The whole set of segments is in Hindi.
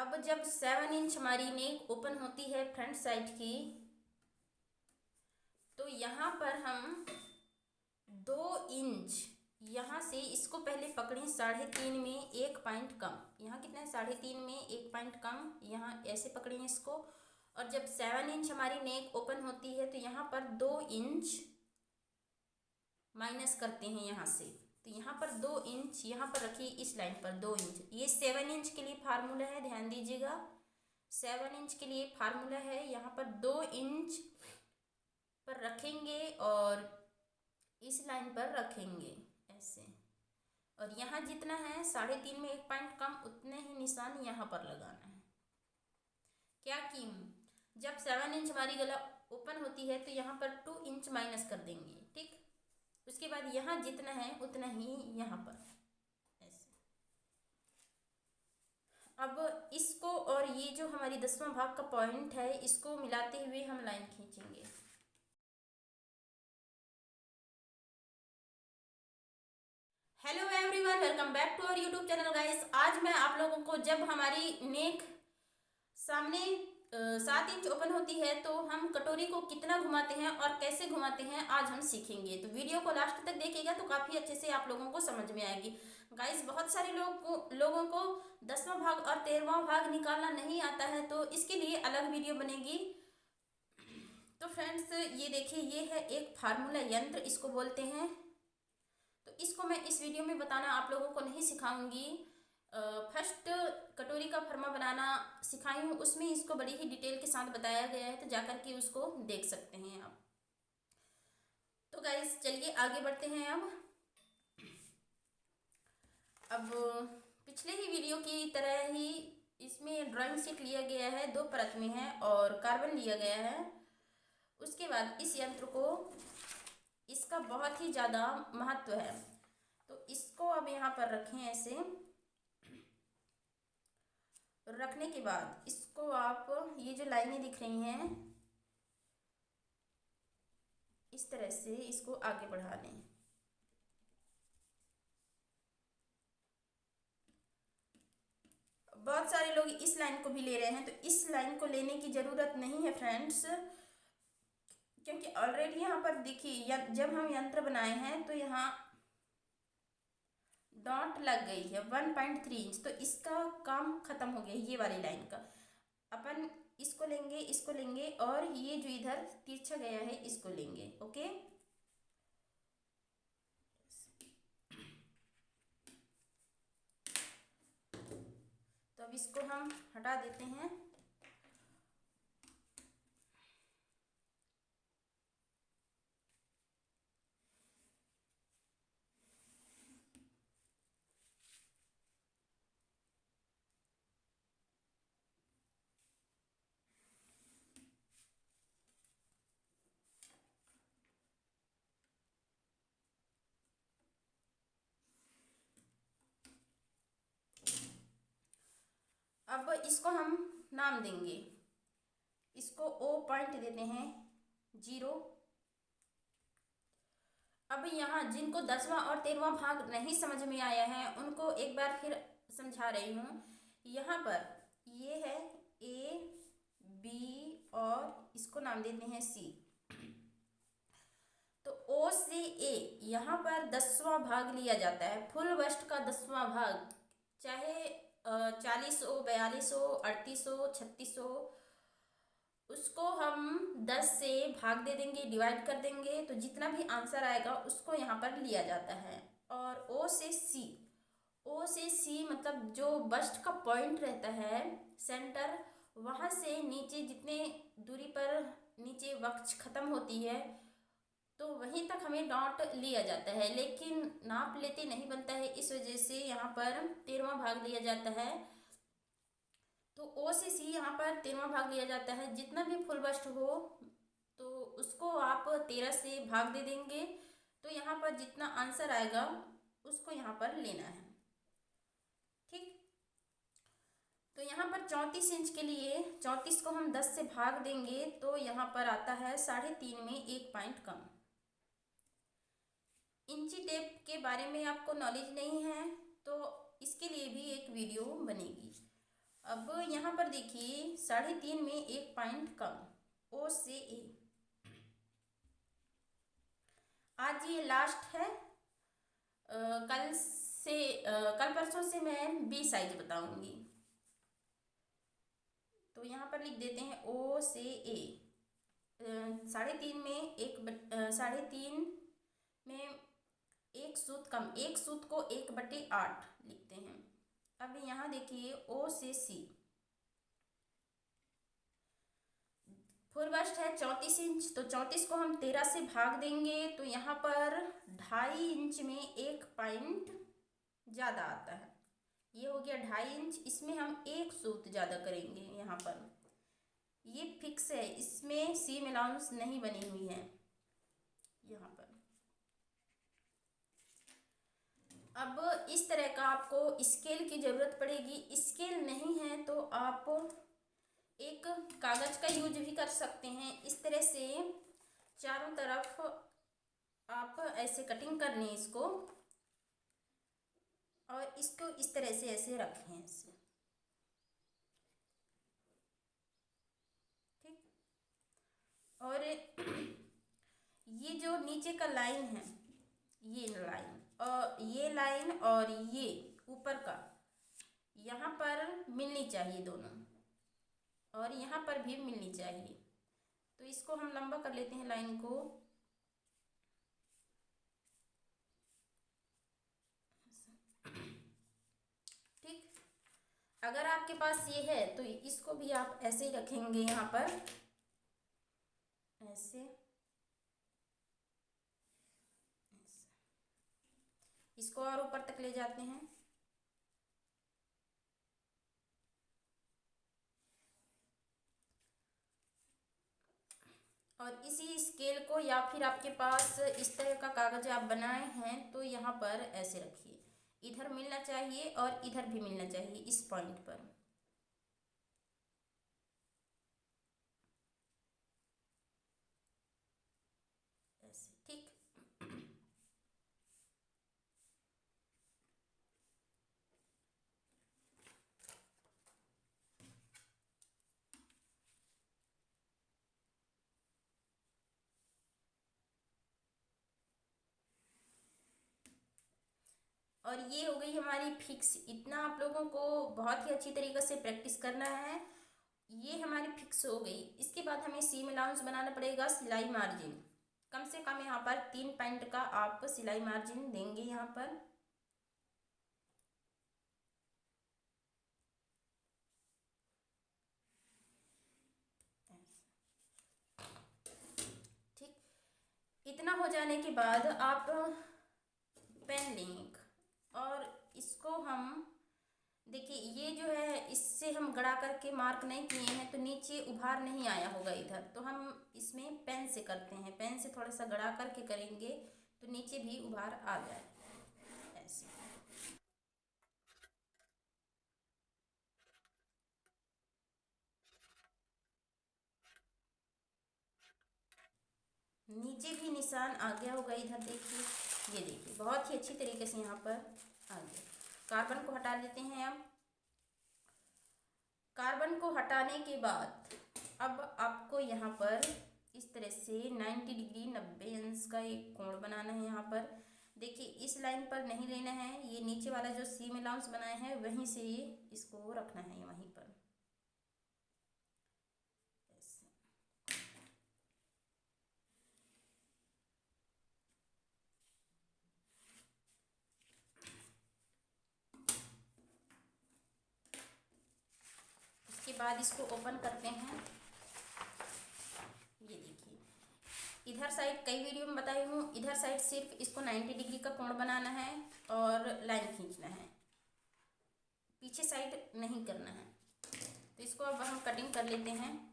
अब जब 7 इंच हमारी नेक ओपन होती है फ्रंट साइड की, तो यहाँ पर हम 2 इंच यहाँ से इसको पहले पकड़ें 3.5 में 1 पॉइंट कम। यहाँ कितना है? 3.5 में 1 पॉइंट कम। यहाँ ऐसे पकड़ें इसको। और जब 7 इंच हमारी नेक ओपन होती है तो यहाँ पर 2 इंच माइनस करते हैं यहाँ से। तो यहाँ पर 2 इंच यहाँ पर रखिए, इस लाइन पर 2 इंच। ये 7 इंच के लिए फार्मूला है, ध्यान दीजिएगा। 7 इंच के लिए फार्मूला है। यहाँ पर 2 इंच पर रखेंगे और इस लाइन पर रखेंगे ऐसे। और यहाँ जितना है 3.5 में 1 पॉइंट कम, उतने ही निशान यहाँ पर लगाना है। क्या की जब 7 इंच हमारी गला ओपन होती है तो यहाँ पर 2 इंच माइनस कर देंगे, ठीक। उसके बाद यहाँ जितना है उतना ही यहाँ पर ऐसे। अब इसको और ये जो हमारी 10वां भाग का पॉइंट है, इसको मिलाते हुए हम लाइन खींचेंगे। Hello everyone, welcome back to our YouTube channel guys. आज मैं आप लोगों को जब हमारी नेक सामने 7 इंच ओपन होती है तो हम कटोरी को कितना घुमाते हैं और कैसे घुमाते हैं आज हम सीखेंगे। तो वीडियो को लास्ट तक देखिएगा तो काफ़ी अच्छे से आप लोगों को समझ में आएगी। गाइस, बहुत सारे लोगों को 10वां भाग और 13वां भाग निकालना नहीं आता है, तो इसके लिए अलग वीडियो बनेगी। तो फ्रेंड्स, ये देखिए, ये है एक फार्मूला यंत्र, इसको बोलते हैं। तो इसको मैं इस वीडियो में बताना आप लोगों को नहीं सिखाऊंगी। फर्स्ट कटोरी का फर्मा बनाना सिखाई हूँ, उसमें इसको बड़ी ही डिटेल के साथ बताया गया है, तो जाकर के उसको देख सकते हैं आप। तो गाइस, चलिए आगे बढ़ते हैं। अब पिछले ही वीडियो की तरह ही इसमें ड्राइंग शीट लिया गया है, 2 परत में है और कार्बन लिया गया है। उसके बाद इस यंत्र को, इसका बहुत ही ज़्यादा महत्व है, तो इसको अब यहाँ पर रखें ऐसे। रखने के बाद इसको आप, ये जो लाइनें दिख रही हैं, इस तरह से इसको आगे बढ़ा लें। बहुत सारे लोग इस लाइन को भी ले रहे हैं, तो इस लाइन को लेने की ज़रूरत नहीं है फ्रेंड्स, क्योंकि ऑलरेडी यहाँ पर देखिए, जब हम यंत्र बनाए हैं तो यहाँ डॉट लग गई है 1.3 इंच, तो इसका काम खत्म हो गया ये वाली लाइन का। अपन इसको लेंगे और ये जो इधर तिरछा गया है इसको लेंगे। ओके, तो अब इसको हम हटा देते हैं। अब इसको हम नाम देंगे, इसको O पॉइंट देते हैं 0। अब यहाँ जिनको 10वां और 13वां भाग नहीं समझ में आया है उनको एक बार फिर समझा रही हूँ। यहाँ पर ये है A, B और इसको नाम देते हैं C। तो O से A यहाँ पर 10वां भाग लिया जाता है, फुल बस्ट का 10वां भाग, चाहे 40 हो, 42 हो, 38 हो, 36 हो, उसको हम 10 से भाग दे देंगे, डिवाइड कर देंगे, तो जितना भी आंसर आएगा उसको यहाँ पर लिया जाता है। और O से C मतलब जो बस्ट का पॉइंट रहता है सेंटर, वहाँ से नीचे जितने दूरी पर नीचे वक्ष खत्म होती है तो वहीं तक हमें डॉट लिया जाता है, लेकिन नाप लेते नहीं बनता है, इस वजह से यहाँ पर 13वां भाग लिया जाता है। तो O से C यहाँ पर 13वां भाग लिया जाता है। जितना भी फुल बस्ट हो तो उसको आप 13 से भाग दे देंगे, तो यहाँ पर जितना आंसर आएगा उसको यहाँ पर लेना है, ठीक। तो यहाँ पर 34 इंच के लिए 34 को हम 10 से भाग देंगे तो यहाँ पर आता है 3.5 में 1 पॉइंट कम। इंची टेप के बारे में आपको नॉलेज नहीं है तो इसके लिए भी एक वीडियो बनेगी। अब यहाँ पर देखिए 3.5 में एक पॉइंट कम, ओ से ए। आज ये लास्ट है। कल परसों से मैं बी साइज बताऊंगी। तो यहाँ पर लिख देते हैं ओ से ए। 3.5 में 3.5 में एक सूत कम, एक सूत को 1/8 लिखते हैं। अब यहाँ देखिए ओ से सी, फुल बस्ट है 34 इंच, तो 34 को हम 13 से भाग देंगे तो यहाँ पर 2.5 इंच में एक पॉइंट ज़्यादा आता है। ये हो गया 2.5 इंच, इसमें हम एक सूत ज़्यादा करेंगे। यहाँ पर ये फिक्स है, इसमें सीम अलाउंस नहीं बनी हुई है। यहाँ पर अब इस तरह का आपको स्केल की ज़रूरत पड़ेगी। स्केल नहीं है तो आप एक कागज़ का यूज भी कर सकते हैं। इस तरह से चारों तरफ आप ऐसे कटिंग कर लें इसको, और इसको इस तरह से ऐसे रखें ऐसे, ठीक। और ये जो नीचे का लाइन है, ये लाइन और ये ऊपर का यहाँ पर मिलनी चाहिए दोनों, और यहाँ पर भी मिलनी चाहिए। तो इसको हम लंबा कर लेते हैं लाइन को। ठीक, अगर आपके पास ये है तो इसको भी आप ऐसे ही रखेंगे यहाँ पर ऐसे, इसको और ऊपर तक ले जाते हैं। और इसी स्केल को, या फिर आपके पास इस तरह का कागज आप बनाए हैं तो यहाँ पर ऐसे रखिए। इधर मिलना चाहिए और इधर भी मिलना चाहिए इस पॉइंट पर। ऐसे, ठीक। और ये हो गई हमारी फिक्स। इतना आप लोगों को बहुत ही अच्छी तरीके से प्रैक्टिस करना है। ये हमारी फिक्स हो गई। इसके बाद हमें सीम अलाउंस बनाना पड़ेगा, सिलाई मार्जिन। कम से कम यहाँ पर 3 पॉइंट का आप सिलाई मार्जिन देंगे यहाँ पर। ठीक, इतना हो जाने के बाद आप पेन लें और इसको हम देखिए, ये जो है इससे हम गड़ा करके मार्क नहीं किए हैं तो नीचे उभार नहीं आया होगा इधर, तो हम इसमें पेन से करते हैं। पेन से थोड़ा सा गड़ा करके करेंगे तो नीचे भी उभार आ जाए ऐसे। नीचे भी निशान आ गया होगा इधर, देखिए, ये देखिए बहुत ही अच्छी तरीके से यहाँ पर आ गया। कार्बन को हटा देते हैं। अब कार्बन को हटाने के बाद अब आपको यहाँ पर इस तरह से 90 डिग्री 90 अंश का एक कोण बनाना है। यहाँ पर देखिए, इस लाइन पर नहीं लेना है, ये नीचे वाला जो सीम अलाउंस बनाए हैं वहीं से इसको रखना है वहीं पर ऐसे। इसके बाद इसको ओपन करते हैं। ये देखिए, इधर साइड कई वीडियो में बताई हूँ, इधर साइड सिर्फ इसको 90 डिग्री का कोण बनाना है और लाइन खींचना है, पीछे साइड नहीं करना है। तो इसको अब हम कटिंग कर लेते हैं।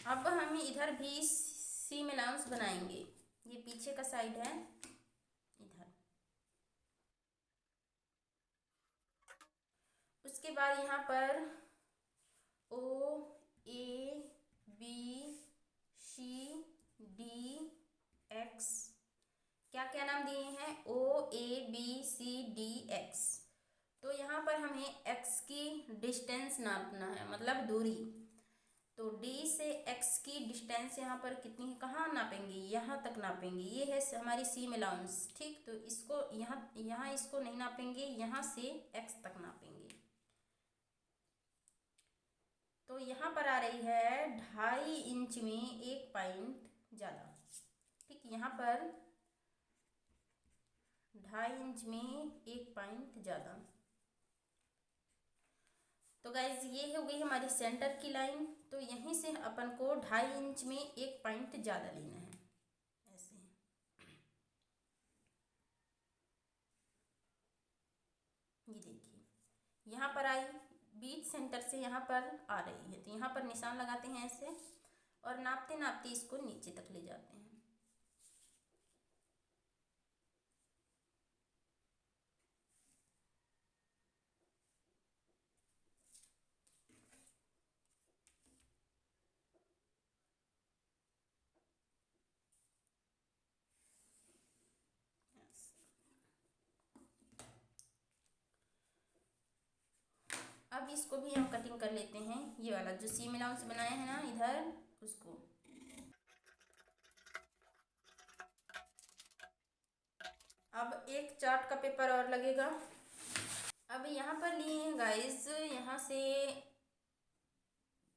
अब हम इधर भी सीम अलाउंस बनाएंगे। ये पीछे का साइड है इधर। उसके बाद यहाँ पर क्या क्या नाम दिए हैं, OABCDX। तो यहाँ पर हमें x की डिस्टेंस नापना है, मतलब दूरी। तो D से x की डिस्टेंस यहाँ पर कितनी है, कहाँ नापेंगे, यहाँ तक नापेंगे। ये है हमारी सीम अलाउंस, ठीक। तो इसको यहाँ इसको नहीं नापेंगे, यहाँ से x तक नापेंगे। तो यहाँ पर आ रही है 2.5 इंच में 1 पॉइंट ज़्यादा, ठीक। यहाँ पर 2.5 इंच में 1 पॉइंट ज़्यादा। तो गाइज ये हो गई हमारी सेंटर की लाइन। तो यहीं से अपन को 2.5 इंच में 1 पॉइंट ज़्यादा लेना है, ऐसे। ये देखिए यहाँ पर आई, बीच सेंटर से यहाँ पर आ रही है, तो यहाँ पर निशान लगाते हैं ऐसे, और नापते नापते इसको नीचे तक ले जाते हैं। अब इसको भी हम कटिंग कर लेते हैं, ये वाला जो सीम अलाउंस बनाया है ना इधर, उसको। अब एक चार्ट का पेपर और लगेगा। अब यहाँ पर लिए हैं गाइस, यहाँ से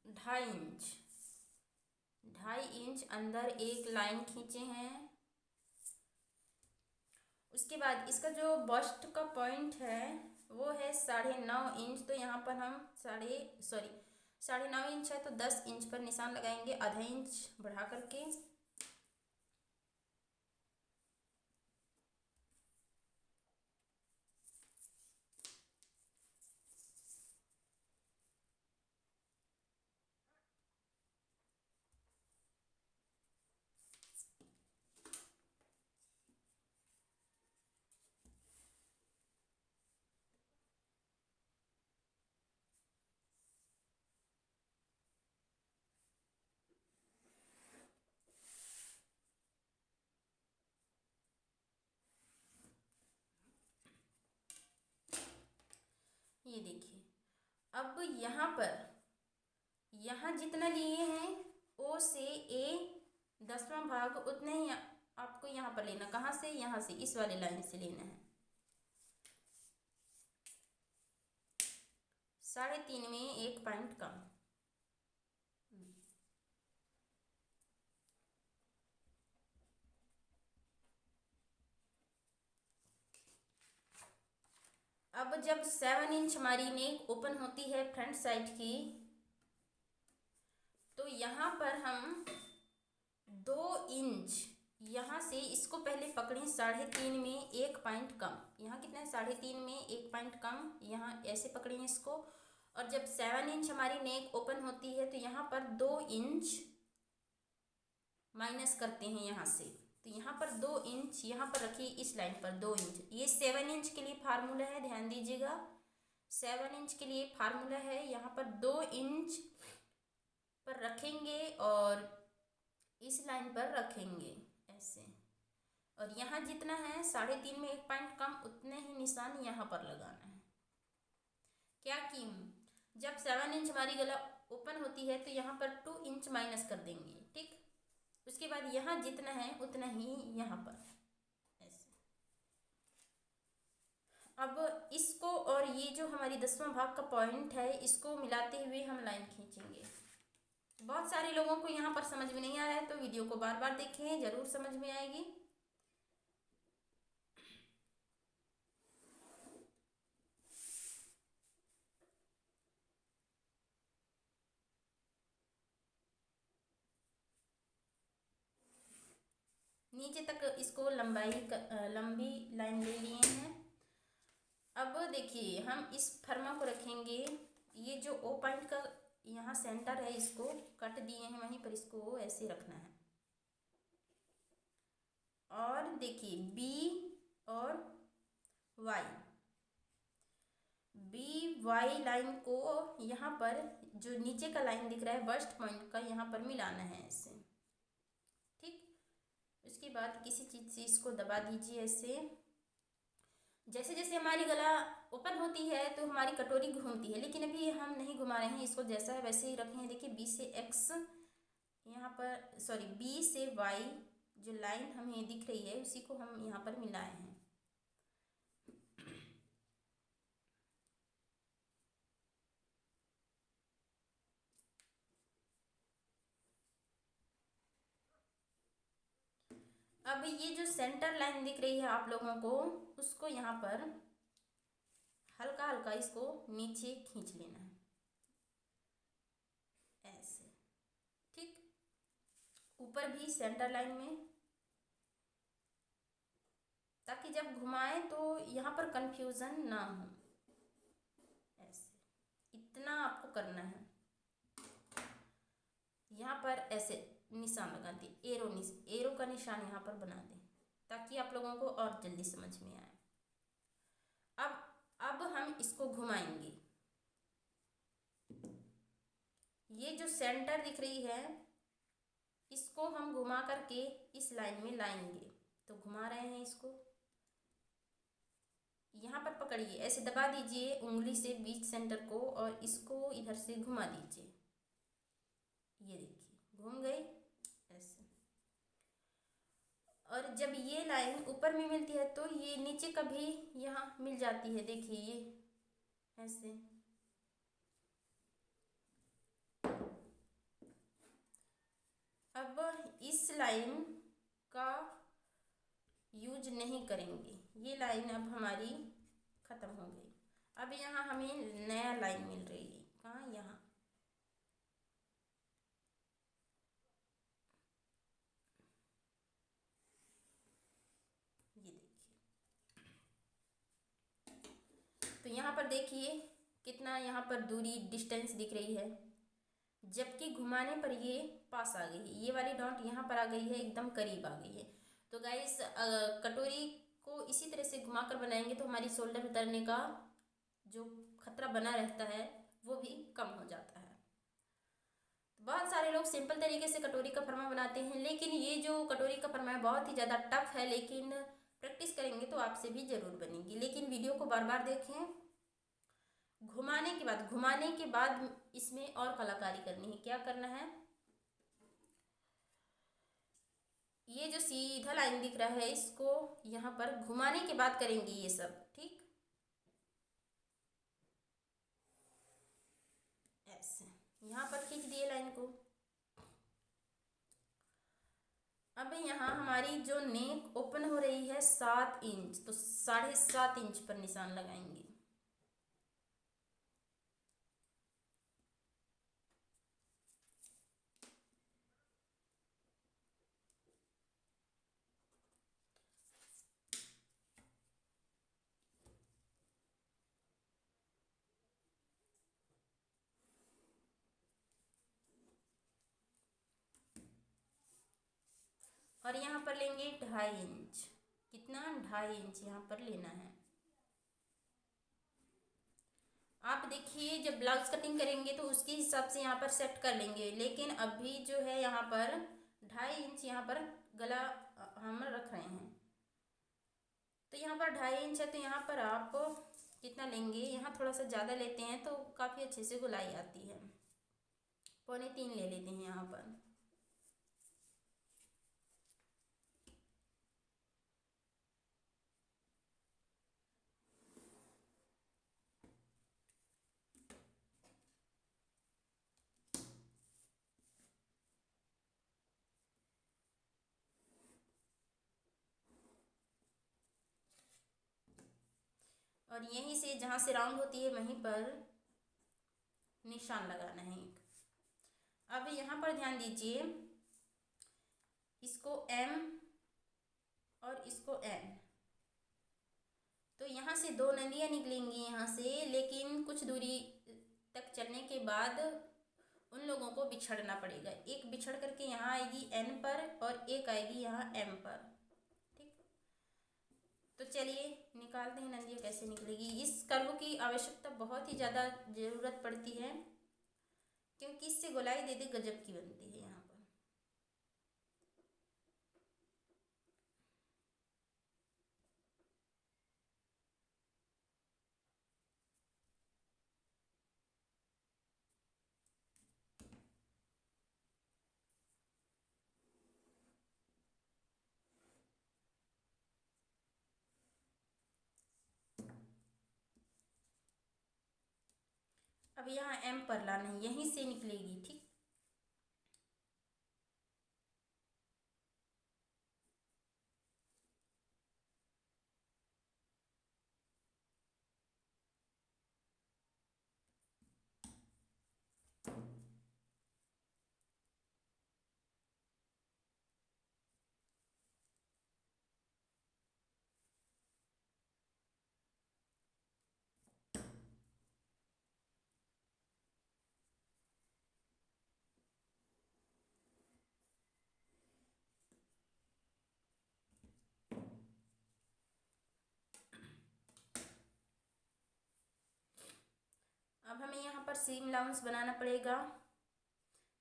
2.5 इंच अंदर एक लाइन खींचे हैं। उसके बाद इसका जो बस्ट का पॉइंट है वो है 9.5 इंच। तो यहाँ पर हम 9.5 इंच है, तो 10 इंच पर निशान लगाएंगे, आधा इंच बढ़ा करके। ये देखिए, अब यहाँ जितना लिए हैं O से A 10वां भाग उतना ही आपको यहाँ पर लेना। कहाँ से, यहाँ से, इस वाले लाइन से लेना है। 3.5 में 1 पॉइंट कम। अब जब 7 इंच हमारी नेक ओपन होती है फ्रंट साइड की, तो यहाँ पर हम 2 इंच यहाँ से इसको पहले पकड़ें 3.5 में 1 पॉइंट कम। यहाँ कितना है, 3.5 में 1 पॉइंट कम, यहाँ ऐसे पकड़ें इसको। और जब 7 इंच हमारी नेक ओपन होती है, तो यहाँ पर 2 इंच माइनस करते हैं यहाँ से। तो यहाँ पर 2 इंच यहाँ पर रखिए, इस लाइन पर 2 इंच। ये 7 इंच के लिए फार्मूला है, ध्यान दीजिएगा। 7 इंच के लिए फार्मूला है, यहाँ पर 2 इंच पर रखेंगे और इस लाइन पर रखेंगे ऐसे। और यहाँ जितना है 3.5 में 1 पॉइंट कम, उतने ही निशान यहाँ पर लगाना है। क्या कि जब 7 इंच हमारी गला ओपन होती है, तो यहाँ पर 2 इंच माइनस कर देंगे, ठीक। उसके बाद यहाँ जितना है उतना ही यहाँ पर ऐसे। अब इसको और ये जो हमारी 10वां भाग का पॉइंट है, इसको मिलाते हुए हम लाइन खींचेंगे। बहुत सारे लोगों को यहाँ पर समझ में नहीं आ रहा है, तो वीडियो को बार बार देखें, जरूर समझ में आएगी। नीचे तक इसको लंबी लाइन ले लिए हैं। अब देखिए, हम इस फर्मा को रखेंगे, ये जो O पॉइंट का यहाँ सेंटर है, इसको कट दिए हैं, वहीं पर इसको ऐसे रखना है। और देखिए B और Y लाइन को यहाँ पर जो नीचे का लाइन दिख रहा है बस्ट पॉइंट का, यहाँ पर मिलाना है ऐसे, ठीक। उसके बाद किसी चीज़ से इसको दबा दीजिए ऐसे। जैसे जैसे हमारी गला ओपन होती है तो हमारी कटोरी घूमती है, लेकिन अभी हम नहीं घुमा रहे हैं इसको, जैसा है वैसे ही रखे हैं। देखिए बी से एक्स यहाँ पर, सॉरी बी से वाई जो लाइन हमें दिख रही है उसी को हम यहाँ पर मिलाए हैं। अब ये जो सेंटर लाइन दिख रही है आप लोगों को, उसको यहाँ पर हल्का हल्का इसको नीचे खींच लेना है ऐसे, ठीक। ऊपर भी सेंटर लाइन में, ताकि जब घुमाए तो यहाँ पर कंफ्यूजन ना हो। ऐसे इतना आपको करना है। यहाँ पर ऐसे निशान लगा दें, एरो का निशान यहाँ पर बना दें ताकि आप लोगों को और जल्दी समझ में आए। अब हम इसको घुमाएंगे। ये जो सेंटर दिख रही है इसको हम घुमा करके इस लाइन में लाएंगे। तो घुमा रहे हैं इसको, यहाँ पर पकड़िए, ऐसे दबा दीजिए उंगली से बीच सेंटर को और इसको इधर से घुमा दीजिए। ये देखिए घूम गई ऐसे। और जब ये लाइन ऊपर में मिलती है तो ये नीचे का भी यहाँ मिल जाती है, देखिए ये ऐसे। अब इस लाइन का यूज नहीं करेंगे, ये लाइन अब हमारी ख़त्म हो गई। अब यहाँ हमें नया लाइन मिल रही है, कहाँ, यहाँ। ये देखिए, तो यहाँ पर देखिए कितना यहाँ पर दूरी डिस्टेंस दिख रही है, जबकि घुमाने पर ये पास आ गई है। ये वाली डॉट यहाँ पर आ गई है, एकदम करीब आ गई है। तो गाइस कटोरी को इसी तरह से घुमा कर बनाएंगे तो हमारी शोल्डर उतरने का जो खतरा बना रहता है वो भी कम हो जाता है। बहुत सारे लोग सिंपल तरीके से कटोरी का फरमा बनाते हैं, लेकिन ये जो कटोरी का फरमा है बहुत ही ज़्यादा टफ है, लेकिन प्रैक्टिस करेंगे तो आपसे भी ज़रूर बनेगी। लेकिन वीडियो को बार बार देखें। घुमाने के बाद इसमें और कलाकारी करनी है। क्या करना है, ये जो सीधा लाइन दिख रहा है इसको यहाँ पर घुमाने के बाद करेंगे ये सब, ठीक। ऐसे यहाँ पर खींच दिए लाइन को। अब यहाँ हमारी जो नेक ओपन हो रही है 7 इंच, तो 7.5 इंच पर निशान लगाएंगे। और यहाँ पर लेंगे 2.5 इंच। कितना, 2.5 इंच यहाँ पर लेना है। आप देखिए जब ब्लाउज कटिंग करेंगे तो उसके हिसाब से यहाँ पर सेट कर लेंगे, लेकिन अभी जो है यहाँ पर 2.5 इंच यहाँ पर गला हम रख रहे हैं। तो यहाँ पर 2.5 इंच है, तो यहाँ पर आप कितना लेंगे, यहाँ थोड़ा सा ज़्यादा लेते हैं तो काफ़ी अच्छे से गोलाई आती है। 3.25 ले लेते हैं यहाँ पर। और यहीं से जहाँ से राउंड होती है वहीं पर निशान लगाना है एक। अब यहाँ पर ध्यान दीजिए, इसको M और इसको N, तो यहाँ से 2 नलियाँ निकलेंगी यहाँ से, लेकिन कुछ दूरी तक चलने के बाद उन लोगों को बिछड़ना पड़ेगा। एक बिछड़ करके यहाँ आएगी N पर और एक आएगी यहाँ M पर, ठीक। तो चलिए निकालते हैं नलियाँ कैसे निकलेगी। इस कर्व की आवश्यकता बहुत ही ज़्यादा ज़रूरत पड़ती है, क्योंकि इससे गोलाई दे गजब की बनती है यहाँ पर। अब यहाँ एम पर लाना है, यहीं से निकलेगी, ठीक। अब हमें यहाँ पर सीम अलाउंस बनाना पड़ेगा,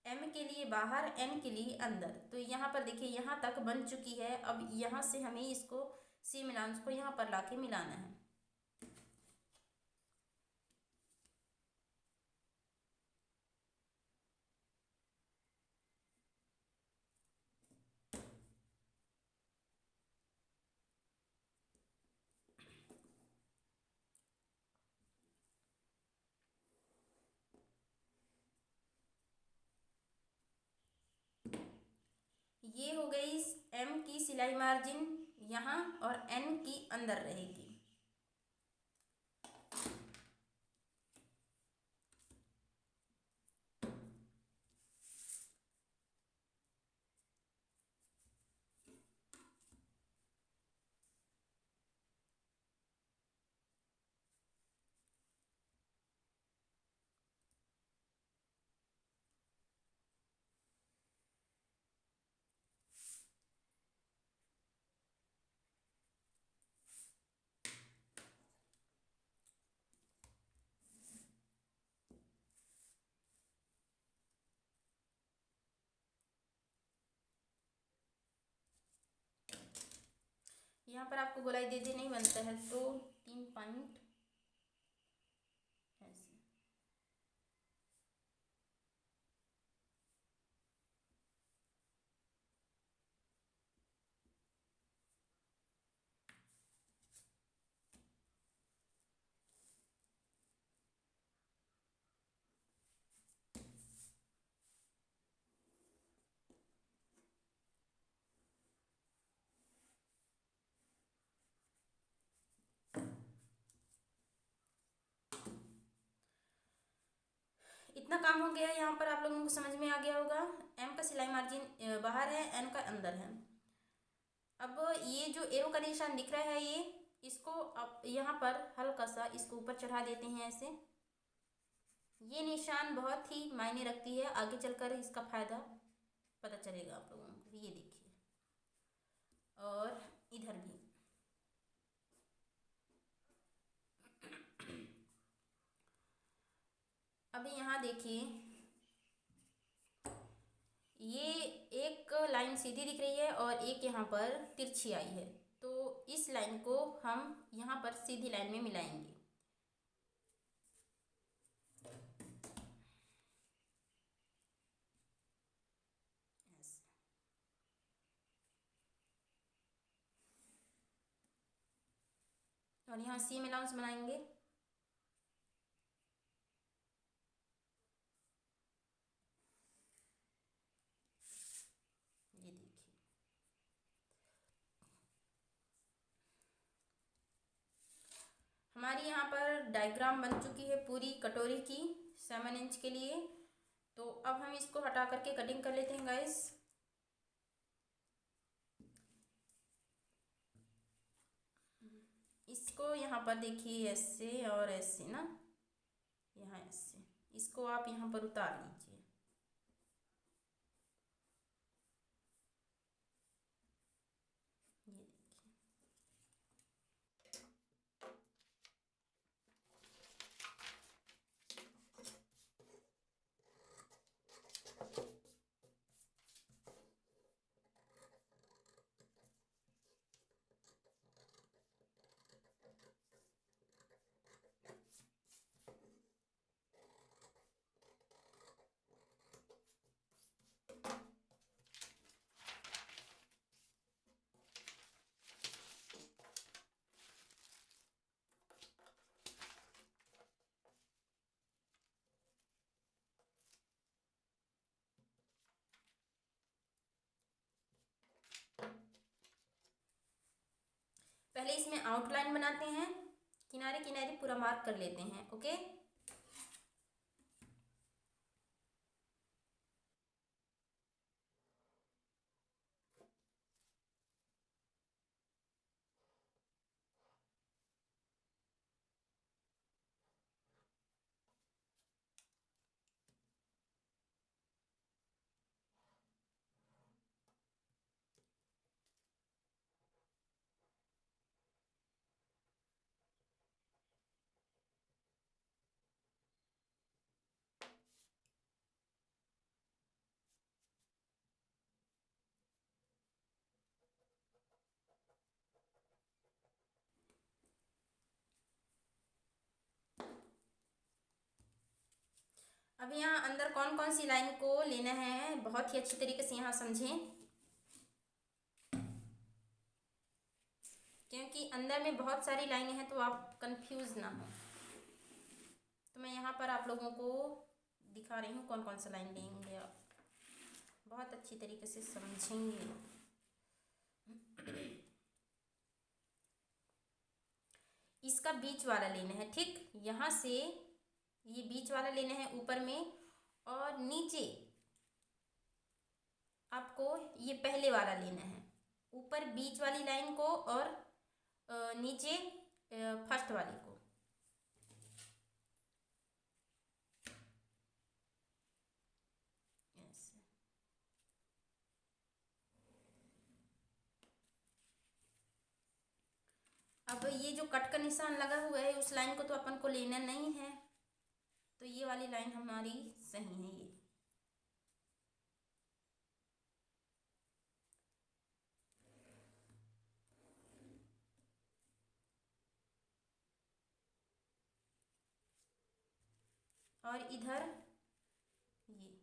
एम के लिए बाहर, एन के लिए अंदर। तो यहाँ पर देखिए यहाँ तक बन चुकी है। अब यहाँ से हमें इसको सीम अलाउंस को यहाँ पर लाके मिलाना है। ये हो गई एम की सिलाई मार्जिन यहाँ, और एन की अंदर रहेगी। यहाँ पर आपको गोलाई दे नहीं बनता है तो 3 पॉइंट ऐसे। इतना काम हो गया। यहाँ पर आप लोगों को समझ में आ गया होगा। एम का सिलाई मार्जिन बाहर है, एन का अंदर है। अब ये जो एरो का निशान दिख रहा है, ये इसको अब यहाँ पर हल्का सा इसको ऊपर चढ़ा देते हैं ऐसे। ये निशान बहुत ही मायने रखती है, आगे चलकर इसका फायदा पता चलेगा आप लोगों को। ये देखिए, और इधर भी अभी यहाँ देखिए, ये एक लाइन सीधी दिख रही है और एक यहाँ पर तिरछी आई है। तो इस लाइन को हम यहाँ पर सीधी लाइन में मिलाएंगे। और यहाँ सीम अलाउंस बनाएंगे। ये देखिए, हमारी यहाँ पर डायग्राम बन चुकी है पूरी कटोरी की 7 इंच के लिए। तो अब हम इसको हटा करके कटिंग कर लेते हैं गाइस। इसको यहाँ पर देखिए ऐसे और ऐसे ना, यहाँ ऐसे, इसको आप यहाँ पर उतार लीजिए। ये देखिए, पहले इसमें आउटलाइन बनाते हैं, किनारे किनारे पूरा मार्क कर लेते हैं। ओके, अब यहाँ अंदर कौन कौन सी लाइन को लेना है बहुत ही अच्छी तरीके से यहाँ समझें, क्योंकि अंदर में बहुत सारी लाइनें हैं तो आप कंफ्यूज ना हो। तो मैं यहाँ पर आप लोगों को दिखा रही हूँ कौन कौन सा लाइन लेंगे, आप बहुत अच्छी तरीके से समझेंगे। इसका बीच वाला लेना है, ठीक, यहाँ से ये बीच वाला लेना है ऊपर में, और नीचे आपको ये पहले वाला लेना है। ऊपर बीच वाली लाइन को और नीचे फर्स्ट वाली को। ऐसे अब ये जो कट का निशान लगा हुआ है उस लाइन को तो अपन को लेना नहीं है, तो ये वाली लाइन हमारी सही है। ये और इधर ये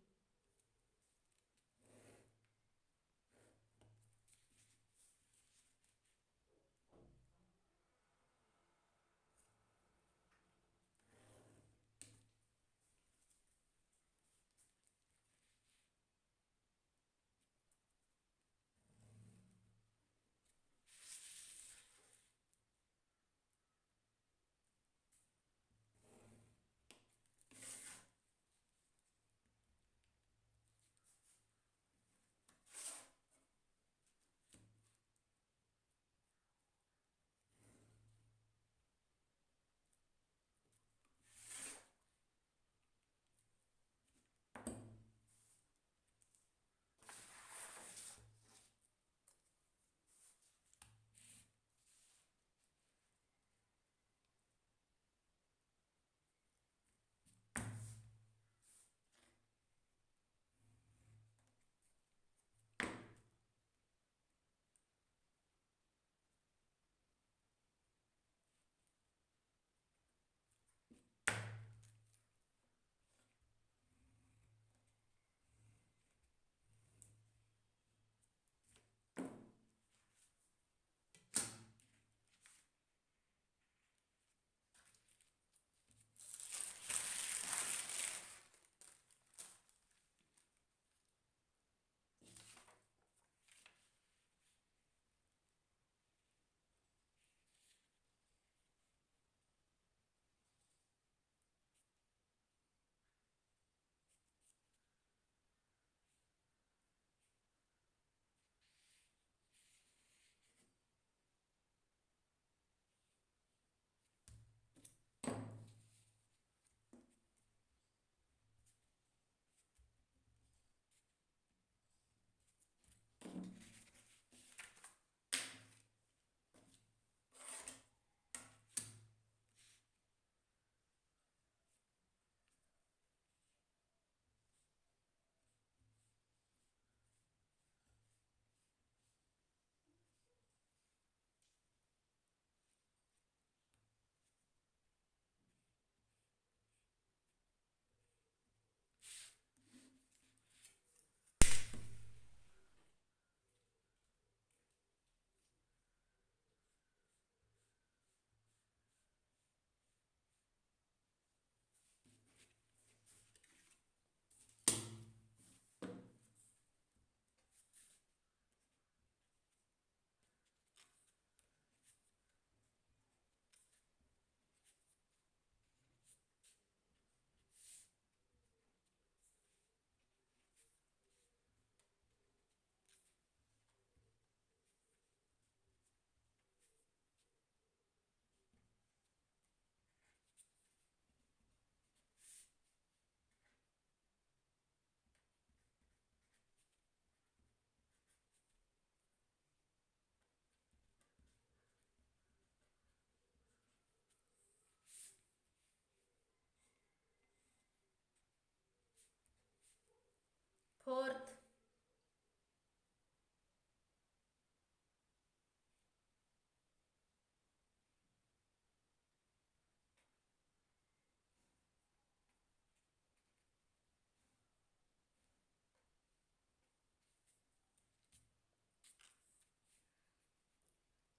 fourth,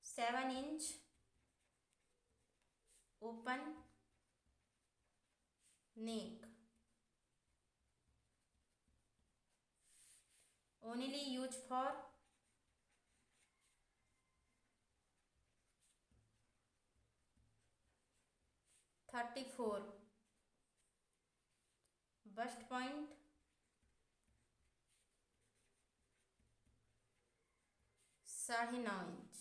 seven inch open neck, only used for 34, bust point 9.5 inch.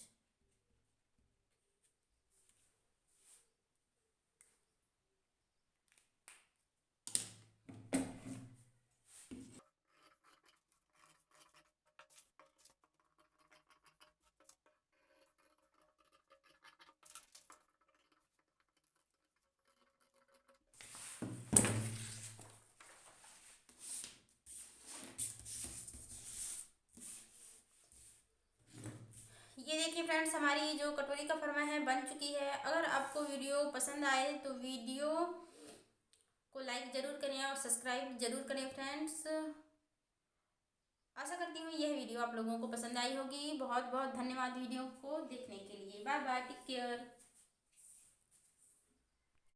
ये देखिए फ्रेंड्स, हमारी जो कटोरी का फरमा है बन चुकी है। अगर आपको वीडियो पसंद आए तो वीडियो को लाइक ज़रूर करें और सब्सक्राइब ज़रूर करें फ्रेंड्स। आशा करती हूँ यह वीडियो आप लोगों को पसंद आई होगी। बहुत बहुत धन्यवाद वीडियो को देखने के लिए। Bye bye, take care.